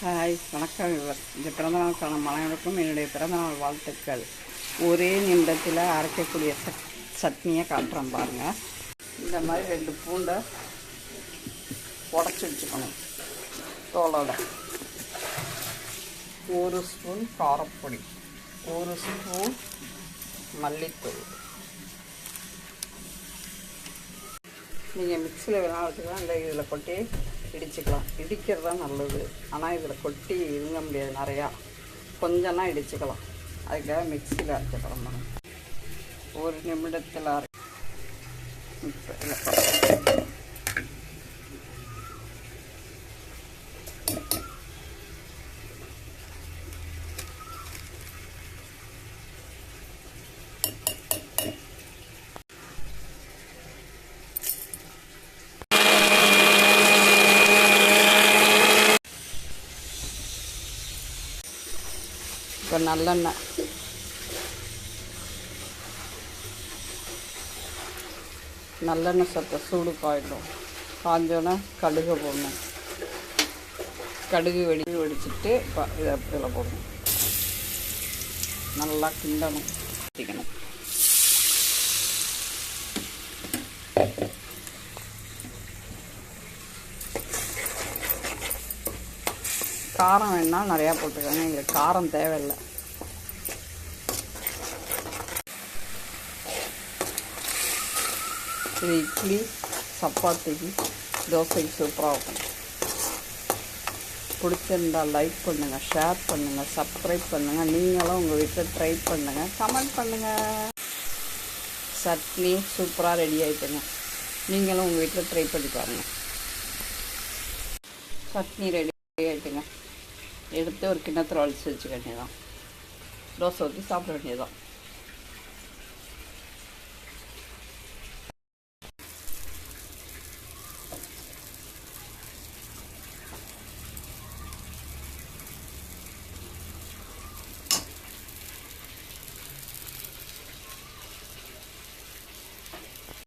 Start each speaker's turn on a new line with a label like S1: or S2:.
S1: Hi வணக்கம் viewers. இந்த பிறந்தநாளுக்கான அனைவருக்கும் என்னுடைய பிறந்தநாள் வாழ்த்துக்கள். ஒரே நிமிடத்தில் அரைக்கக்கூடிய சட்னியை காட்டுறேன் பாருங்கள். இந்த மாதிரி 2 பூண்டை உடச்சி வச்சுக்கணும் தோலோட. 1 ஸ்பூன் காரப்பொடி, 1 ஸ்பூன் மல்லித்தூள். நீங்கள் மிக்சியில் வேணாலும் வச்சுக்கலாம், இல்லை இதில் கொட்டி இடிச்சுக்கலாம். இடிக்கிறது தான் நல்லது, ஆனால் இதில் கொட்டி இருங்க முடியாது. நிறையா கொஞ்சம்னா இடிச்சுக்கலாம். அதுக்காக மிக்சியில் அரைச்சிக்கலாம். நம்ம 1 நிமிடத்தில் இப்போ நல்லெண்ணெய் சத்த சூடு காயிடும். காஞ்சோன்னா கடுகு போடணும். கடுகு வெடிச்சுட்டு இப்போ இதில் போடணும். நல்லா கிண்டணும், ஊற்றிக்கணும். காரம் வேணால் நிறையா போட்டுக்கோங்க, எங்களுக்கு காரம் தேவையில்லை. இது இட்லி, சப்பாத்திக்கு, தோசைக்கு சூப்பராக இருக்கும். பிடிச்சிருந்தால் லைக் பண்ணுங்கள், ஷேர் பண்ணுங்கள், சப்ஸ்கிரைப் பண்ணுங்கள். நீங்களும் உங்கள் வீட்டில் ட்ரை பண்ணுங்கள், கமெண்ட் பண்ணுங்கள். சட்னி சூப்பராக ரெடி ஆகிட்டுங்க. நீங்களும் உங்கள் வீட்டில் ட்ரை பண்ணி பாருங்கள். சட்னி ரெடி ஆகிட்டுங்க. எடுத்து ஒரு கிண்ணத்தில் வலிச்சு வச்சுக்க வேண்டியதான். தோசை ஊற்றி சாப்பிட வேண்டியதான்.